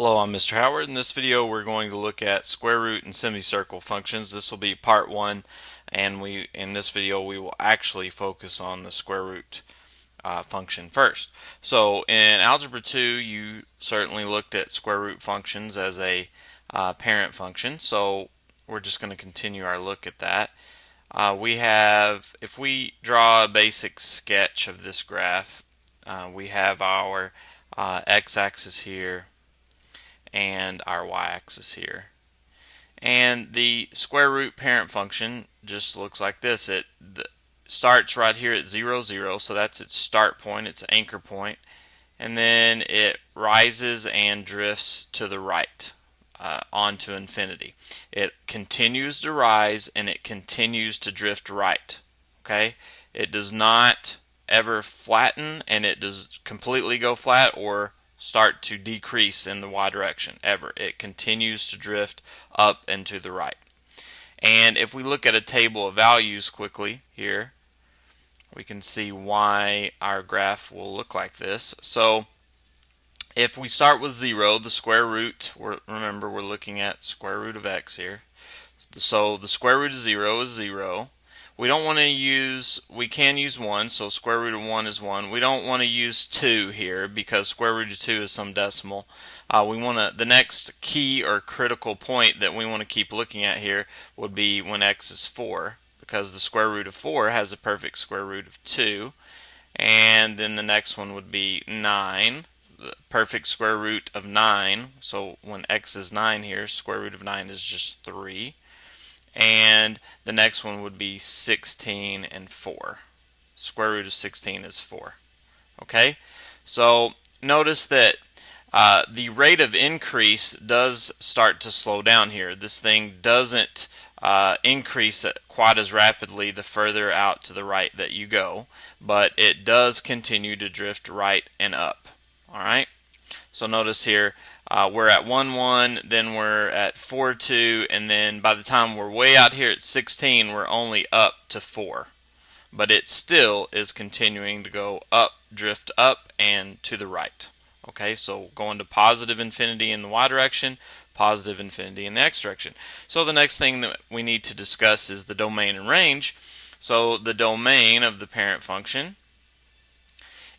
Hello, I'm Mr. Howard. In this video we're going to look at square root and semicircle functions. This will be part one, and in this video we will actually focus on the square root function first. So in Algebra 2 you certainly looked at square root functions as a parent function, so we're just going to continue our look at that. If we draw a basic sketch of this graph, we have our x-axis here and our y-axis here. And the square root parent function just looks like this. It starts right here at 0, 0, so that's its start point, its anchor point, and then it rises and drifts to the right onto infinity. It continues to rise and it continues to drift right. Okay? It does not ever flatten, and it does completely go flat or start to decrease in the y direction ever. It continues to drift up and to the right. And if we look at a table of values quickly here, we can see why our graph will look like this. So if we start with 0, the square root, remember we're looking at square root of x here. So the square root of 0 is 0. We don't want to use, we can use 1, so square root of 1 is 1. We don't want to use 2 here because square root of 2 is some decimal. The next key or critical point that we want to keep looking at here would be when x is 4, because the square root of 4 has a perfect square root of 2. And then the next one would be 9, the perfect square root of 9. So when x is 9 here, square root of 9 is just 3. And the next one would be 16 and 4. Square root of 16 is 4. Okay? So notice that the rate of increase does start to slow down here. This thing doesn't increase quite as rapidly the further out to the right that you go, but it does continue to drift right and up. Alright? So notice here, we're at 1, 1, then we're at 4, 2, and then by the time we're way out here at 16, we're only up to 4. But it still is continuing to go up, drift up, and to the right. Okay, so going to positive infinity in the y direction, positive infinity in the x direction. So the next thing that we need to discuss is the domain and range. So the domain of the parent function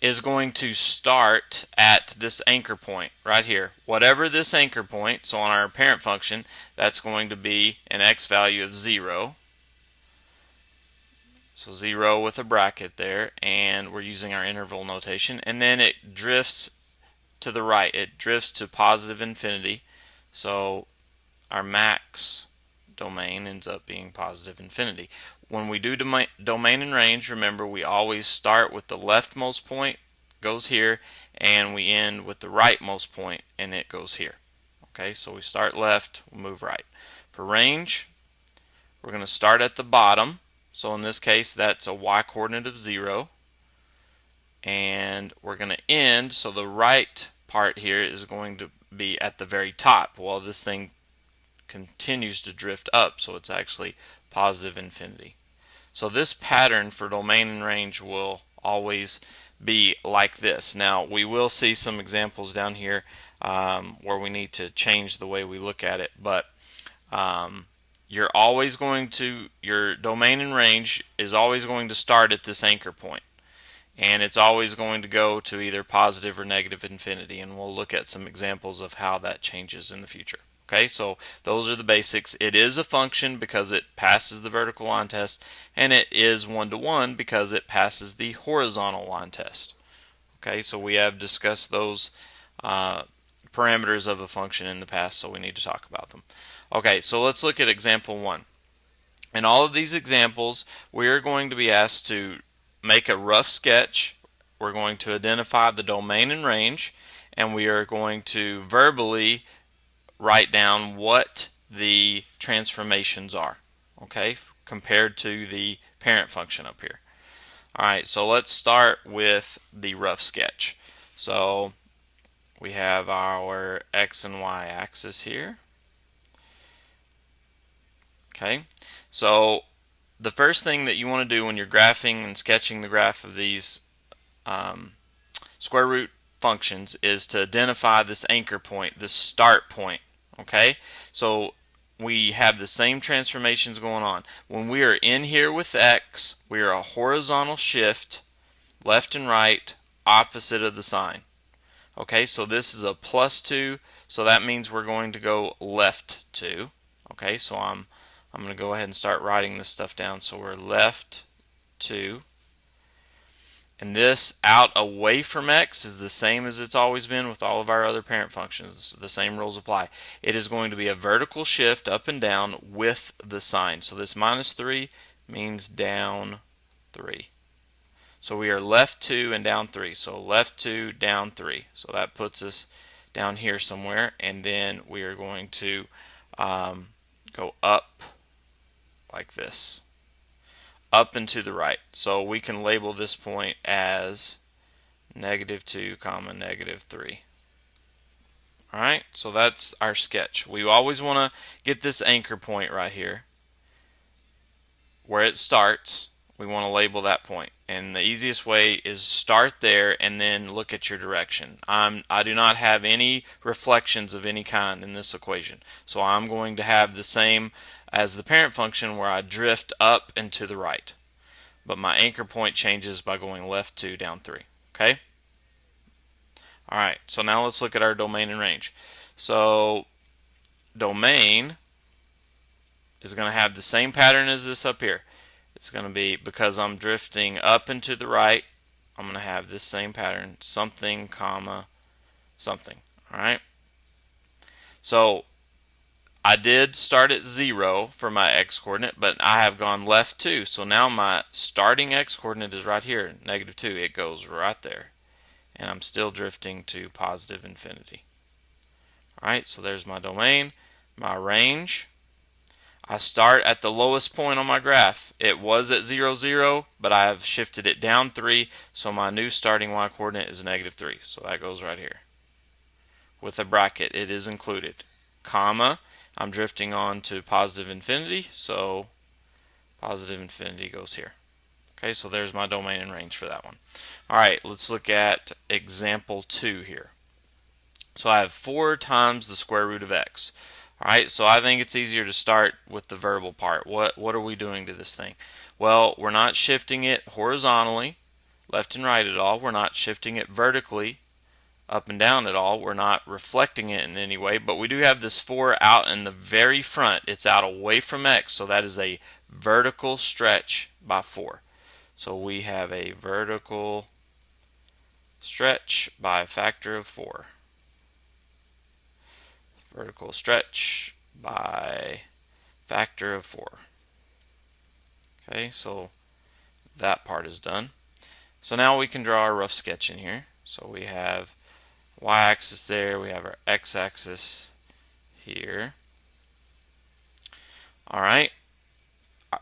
is going to start at this anchor point right here. Whatever this anchor point, so on our parent function, that's going to be an x value of 0. So 0 with a bracket there, and we're using our interval notation. And then it drifts to the right. It drifts to positive infinity. So our max domain ends up being positive infinity. When we do domain and range, remember we always start with the leftmost point, goes here, and we end with the rightmost point, and it goes here. Okay, so we start left, we'll move right. For range, we're going to start at the bottom. So in this case, that's a y-coordinate of 0. And we're going to end, so the right part here is going to be at the very top. Well, this thing continues to drift up, so it's actually positive infinity. So this pattern for domain and range will always be like this. Now we will see some examples down here where we need to change the way we look at it, but your domain and range is always going to start at this anchor point, and it's always going to go to either positive or negative infinity, and we'll look at some examples of how that changes in the future. Okay, so those are the basics. It is a function because it passes the vertical line test, and it is one-to-one because it passes the horizontal line test. Okay, so we have discussed those parameters of a function in the past, so we need to talk about them. Okay, so let's look at example 1. In all of these examples, we are going to be asked to make a rough sketch. We're going to identify the domain and range, and we are going to verbally write down what the transformations are, okay, compared to the parent function up here. Alright, so let's start with the rough sketch. So we have our x and y axis here. Okay, so the first thing that you want to do when you're graphing and sketching the graph of these square root functions is to identify this anchor point, this start point. Okay, so we have the same transformations going on. When we are in here with x, we are a horizontal shift left and right opposite of the sign. Okay, so this is a +2, so that means we're going to go left 2. Okay, so I'm going to go ahead and start writing this stuff down. So we're left 2. And this out away from x is the same as it's always been with all of our other parent functions. The same rules apply. It is going to be a vertical shift up and down with the sign. So this -3 means down 3. So we are left 2 and down 3. So left 2, down 3. So that puts us down here somewhere. And then we are going to go up like this. Up and to the right. So we can label this point as -2, -3. Alright, so that's our sketch. We always want to get this anchor point right here. Where it starts, we want to label that point. And the easiest way is start there and then look at your direction. I do not have any reflections of any kind in this equation. So I'm going to have the same as the parent function where I drift up and to the right. But my anchor point changes by going left 2, down 3. Okay? Alright, so now let's look at our domain and range. So domain is going to have the same pattern as this up here. It's going to be, because I'm drifting up and to the right, I'm going to have this same pattern, something, comma, something. Alright? So I did start at 0 for my x-coordinate, but I have gone left 2. So now my starting x-coordinate is right here, -2. It goes right there. And I'm still drifting to positive infinity. Alright, so there's my domain. My range. I start at the lowest point on my graph. It was at 0, 0, but I have shifted it down 3, so my new starting y-coordinate is -3. So that goes right here. With a bracket, it is included. Comma. I'm drifting on to positive infinity, so positive infinity goes here. Okay, so there's my domain and range for that one. Alright, let's look at example 2 here. So I have 4 times the square root of x. Alright, so I think it's easier to start with the verbal part. What are we doing to this thing? Well, we're not shifting it horizontally, left and right at all. We're not shifting it vertically, up and down at all. We're not reflecting it in any way, but we do have this 4 out in the very front. It's out away from x, so that is a vertical stretch by 4. So we have a vertical stretch by a factor of 4. Vertical stretch by factor of 4. Okay, so that part is done. So now we can draw our rough sketch in here. So we have y-axis there, we have our x-axis here. Alright,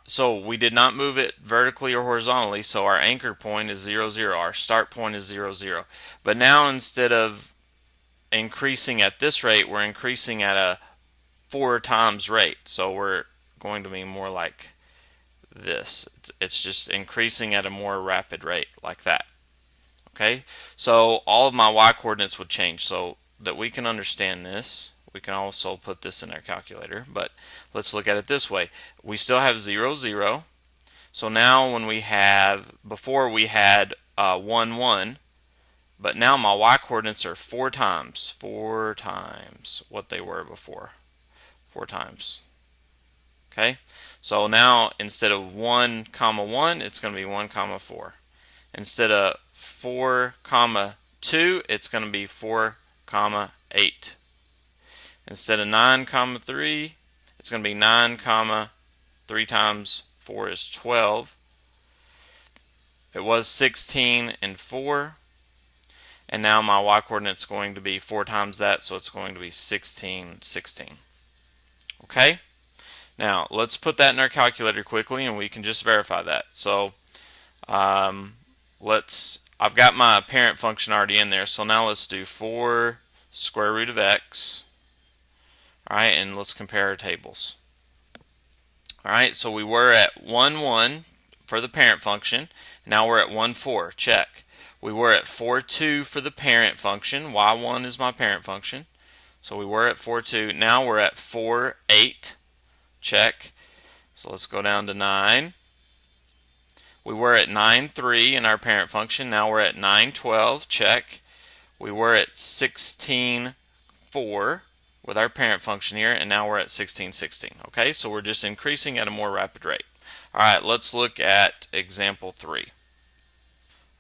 so we did not move it vertically or horizontally, so our anchor point is 0, 0. Our start point is 0, 0. But now instead of increasing at this rate, we're increasing at a 4 times rate. So we're going to be more like this. It's just increasing at a more rapid rate, like that. Okay, so all of my y-coordinates would change. So that we can understand this, we can also put this in our calculator, but let's look at it this way. We still have 0, 0. So now when we have, before we had 1, 1, but now my y-coordinates are 4 times what they were before. 4 times. Okay, so now instead of 1, 1, it's going to be 1, 4. Instead of 4, 2, it's going to be 4, 8. Instead of 9, 3, it's going to be 9, 3 times 4 is 12. It was 16 and 4. And now my y-coordinate is going to be 4 times that, so it's going to be 16, 16. Okay? Now, let's put that in our calculator quickly, and we can just verify that. So, I've got my parent function already in there, so now let's do 4 square root of x. Alright, and let's compare our tables. Alright, so we were at 1, 1 for the parent function. Now we're at 1, 4. Check. We were at 4, 2 for the parent function. y1 is my parent function. So we were at 4, 2. Now we're at 4, 8. Check. So let's go down to 9. We were at 9, 3 in our parent function. Now we're at 9, 12. Check. We were at 16, 4 with our parent function here, and now we're at 16, 16. Okay, so we're just increasing at a more rapid rate. All right, let's look at example 3.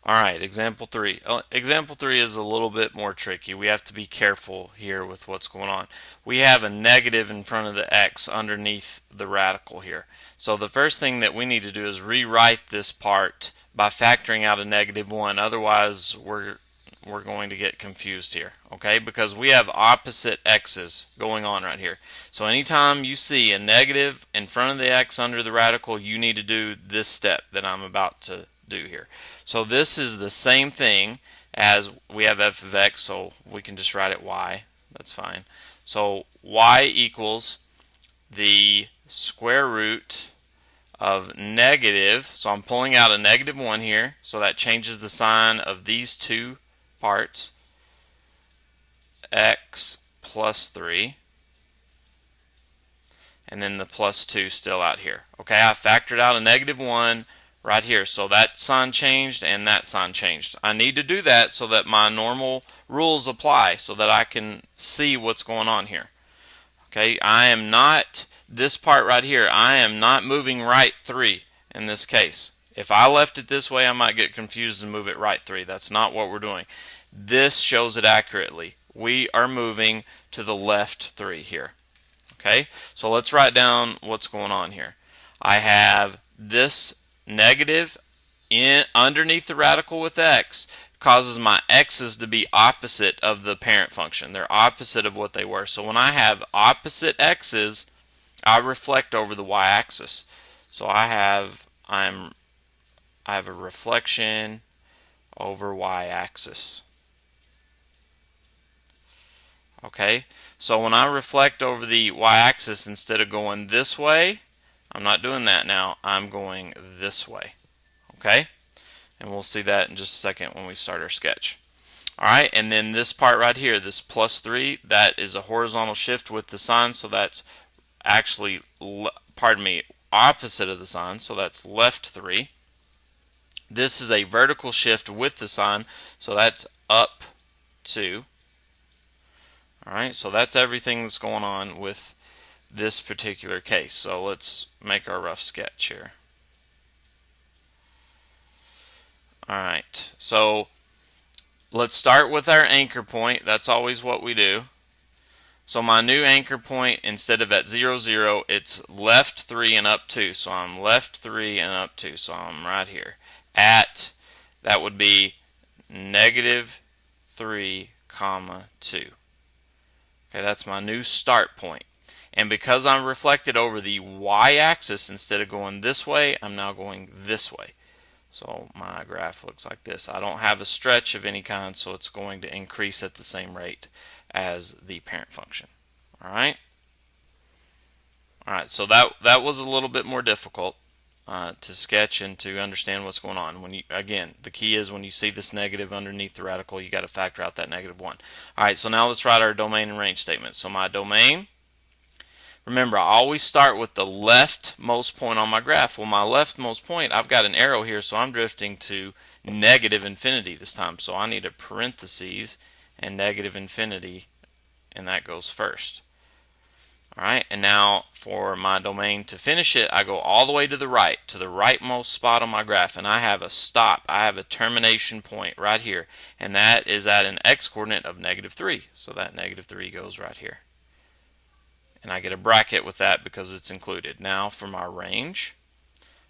All right, example 3. Example 3 is a little bit more tricky. We have to be careful here with what's going on. We have a negative in front of the x underneath the radical here. So the first thing that we need to do is rewrite this part by factoring out a -1. Otherwise, we're going to get confused here, okay? Because we have opposite x's going on right here. So anytime you see a negative in front of the x under the radical, you need to do this step that I'm about to do here. So this is the same thing as we have f of x, so we can just write it y. That's fine. So y equals the square root of negative, so I'm pulling out a -1 here, so that changes the sign of these two parts, x plus 3, and then the plus 2 still out here. Okay, I factored out a -1 right here, so that sign changed and that sign changed. I need to do that so that my normal rules apply, so that I can see what's going on here. Okay, I am not, this part right here, I am not moving right 3 in this case. If I left it this way, I might get confused and move it right 3. That's not what we're doing. This shows it accurately. We are moving to the left 3 here. Okay, so let's write down what's going on here. I have this negative underneath the radical with x, causes my x's to be opposite of the parent function. They're opposite of what they were. So when I have opposite x's, I reflect over the y-axis. So I have a reflection over y-axis. Okay, so when I reflect over the y-axis, instead of going this way, I'm not doing that now. I'm going this way. Okay, and we'll see that in just a second when we start our sketch. Alright, and then this part right here, this plus 3, that is a horizontal shift with the sign, so that's actually, opposite of the sign, so that's left 3. This is a vertical shift with the sign, so that's up 2. Alright, so that's everything that's going on with this particular case. So let's make our rough sketch here. Alright, so let's start with our anchor point. That's always what we do. So my new anchor point, instead of at 0, 0, it's left 3 and up 2. So I'm left 3 and up 2. So I'm right here. At, that would be -3, 2. Okay, that's my new start point. And because I'm reflected over the y-axis, instead of going this way, I'm now going this way. So my graph looks like this. I don't have a stretch of any kind, so it's going to increase at the same rate as the parent function. Alright? Alright, so that was a little bit more difficult to sketch and to understand what's going on. Again, the key is when you see this negative underneath the radical, you got to factor out that -1. Alright, so now let's write our domain and range statement. So my domain, remember, I always start with the leftmost point on my graph. Well, my leftmost point, I've got an arrow here, so I'm drifting to -infinity this time. So I need a parentheses and -infinity, and that goes first. Alright, and now for my domain to finish it, I go all the way to the rightmost spot on my graph, and I have a stop. I have a termination point right here, and that is at an x-coordinate of -3. So that -3 goes right here. And I get a bracket with that because it's included. Now for my range,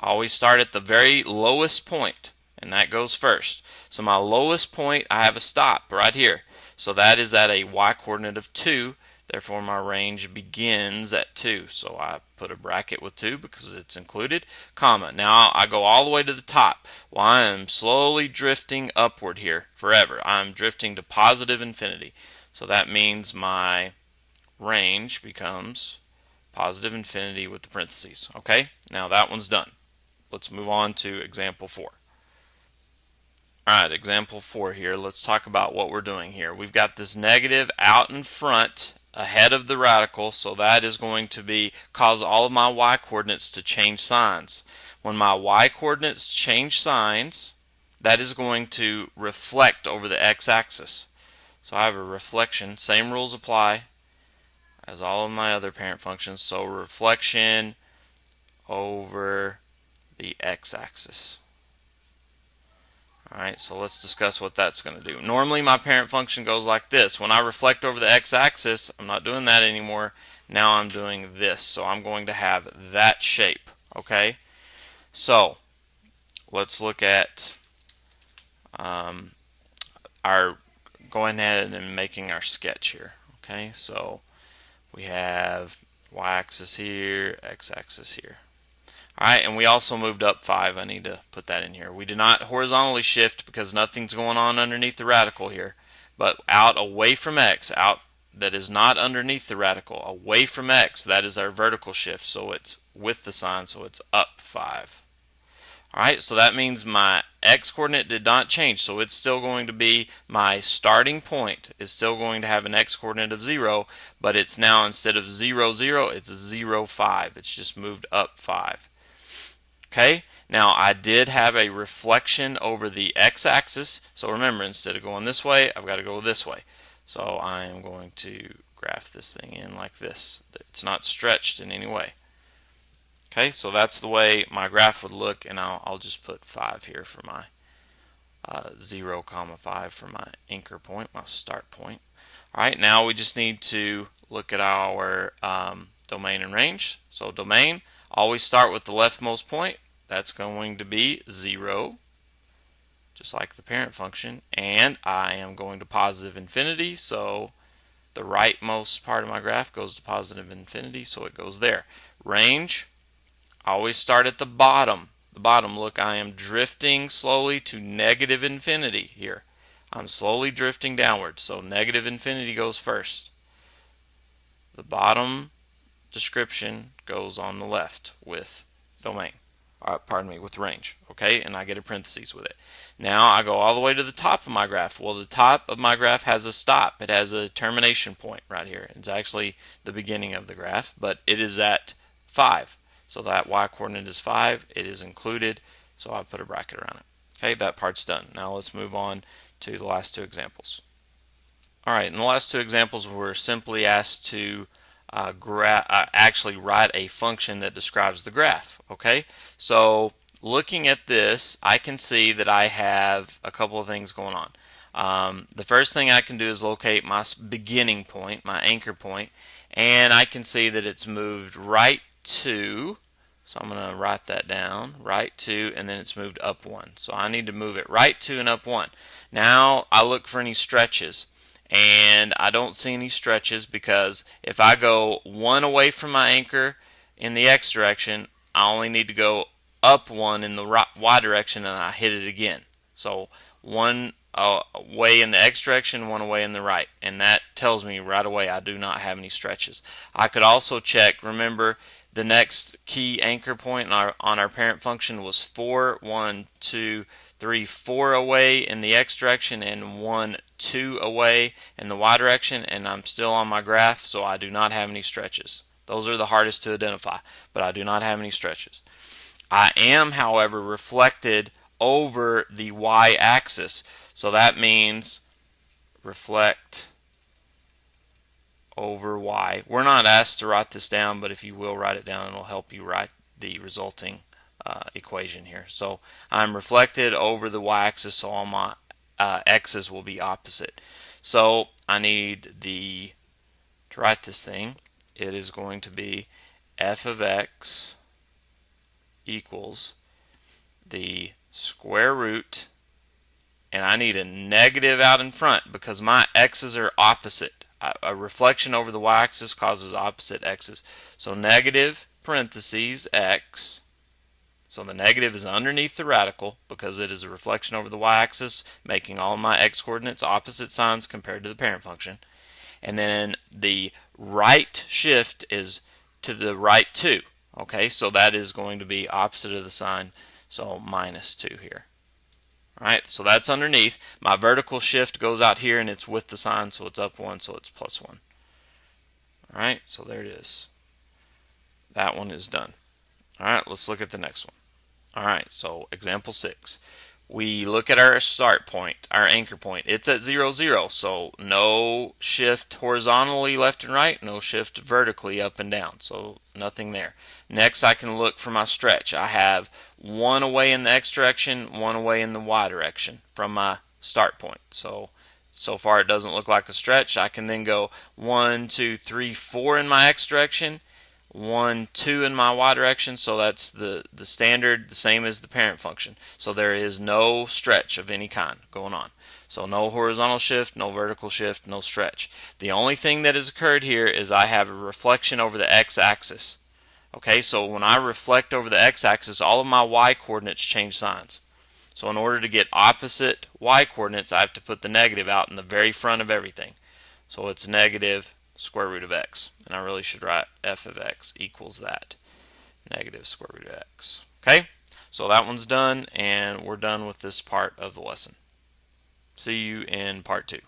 I always start at the very lowest point, and that goes first. So my lowest point, I have a stop right here. So that is at a y-coordinate of 2. Therefore, my range begins at 2. So I put a bracket with 2 because it's included, comma. Now I go all the way to the top. Well, I am slowly drifting upward here forever. I'm drifting to positive infinity. So that means my range becomes positive infinity with the parentheses. Okay, now that one's done. Let's move on to example 4. Alright, example 4 here. Let's talk about what we're doing here. We've got this negative out in front ahead of the radical, so that is going to cause all of my y coordinates to change signs. When my y coordinates change signs, that is going to reflect over the x-axis. So I have a reflection, same rules apply as all of my other parent functions, so reflection over the x-axis. Alright, so let's discuss what that's going to do. Normally my parent function goes like this. When I reflect over the x-axis, I'm not doing that anymore. Now I'm doing this. So I'm going to have that shape. Okay? So let's look at our going ahead and making our sketch here. Okay, so we have y-axis here, x-axis here. Alright, and we also moved up 5. I need to put that in here. We did not horizontally shift because nothing's going on underneath the radical here. But out away from x, out that is not underneath the radical, away from x, that is our vertical shift. So it's with the sign, so it's up 5. Alright, so that means my x coordinate did not change. So it's still going to be, my starting point is still going to have an x coordinate of 0. But it's now, instead of 0, 0, it's 0, 5. It's just moved up 5. Okay, now I did have a reflection over the x-axis, so remember, instead of going this way, I've got to go this way. So I am going to graph this thing in like this. It's not stretched in any way. Okay, so that's the way my graph would look, and I'll just put 5 here for my 0, 5 for my anchor point, my start point. Alright, now we just need to look at our domain and range. So domain, always start with the leftmost point. That's going to be 0, just like the parent function, and I am going to positive infinity, so the rightmost part of my graph goes to positive infinity, so it goes there. Range, always start at the bottom. The bottom, look, I am drifting slowly to negative infinity here. I'm slowly drifting downwards, so negative infinity goes first. The bottom description goes on the left with domain. With range, okay, and I get a parentheses with it. Now I go all the way to the top of my graph. Well, the top of my graph has a stop. It has a termination point right here. It's actually the beginning of the graph, but it is at 5. So that y coordinate is 5. It is included, so I put a bracket around it. Okay, that part's done. Now let's move on to the last 2 examples. Alright, in the last 2 examples, we're simply asked to actually write a function that describes the graph. Okay, so looking at this, I can see that I have a couple of things going on. The first thing I can do is locate my beginning point, my anchor point, and I can see that it's moved right to, so I'm going to write that down, right to, and then it's moved up 1. So I need to move it right to and up 1. Now I look for any stretches, and I don't see any stretches because if I go 1 away from my anchor in the x direction, I only need to go up 1 in the y direction and I hit it again. So 1 away in the x direction, 1 away in the right, and that tells me right away I do not have any stretches. I could also check, remember the next key anchor point on our parent function was 4, 1, 2, 3, 4 away in the x direction and 1, 2 away in the y direction, and I'm still on my graph, so I do not have any stretches. Those are the hardest to identify, but I do not have any stretches. I am, however, reflected over the y-axis, so that means reflect over y. We're not asked to write this down, but if you will write it down, it'll help you write the resulting equation here. So I'm reflected over the y-axis, so all my x's will be opposite. So I need to write this thing. It is going to be f of x equals the square root, and I need a negative out in front because my x's are opposite. A reflection over the y-axis causes opposite x's. So negative parentheses x. So the negative is underneath the radical because it is a reflection over the y-axis, making all my x coordinates opposite signs compared to the parent function. And then the right shift is to the right 2. Okay, so that is going to be opposite of the sign, so minus 2 here. Alright, so that's underneath. My vertical shift goes out here and it's with the sign, so it's up 1, so it's plus 1. Alright, so there it is. That one is done. Alright, let's look at the next one. Alright, so example 6. We look at our start point, our anchor point. It's at 0, 0, so no shift horizontally left and right, no shift vertically up and down, so nothing there. Next, I can look for my stretch. I have one away in the X direction, one away in the Y direction from my start point. So far it doesn't look like a stretch. I can then go 1, 2, 3, 4 in my X direction, 1, 2 in my Y direction, so that's the standard, the same as the parent function. So there is no stretch of any kind going on. So no horizontal shift, no vertical shift, no stretch. The only thing that has occurred here is I have a reflection over the x-axis. Okay, so when I reflect over the x-axis, all of my y coordinates change signs. So in order to get opposite y coordinates, I have to put the negative out in the very front of everything. So it's negative square root of x. And I really should write f of x equals that. Negative square root of x. Okay, so that one's done, and we're done with this part of the lesson. See you in part 2.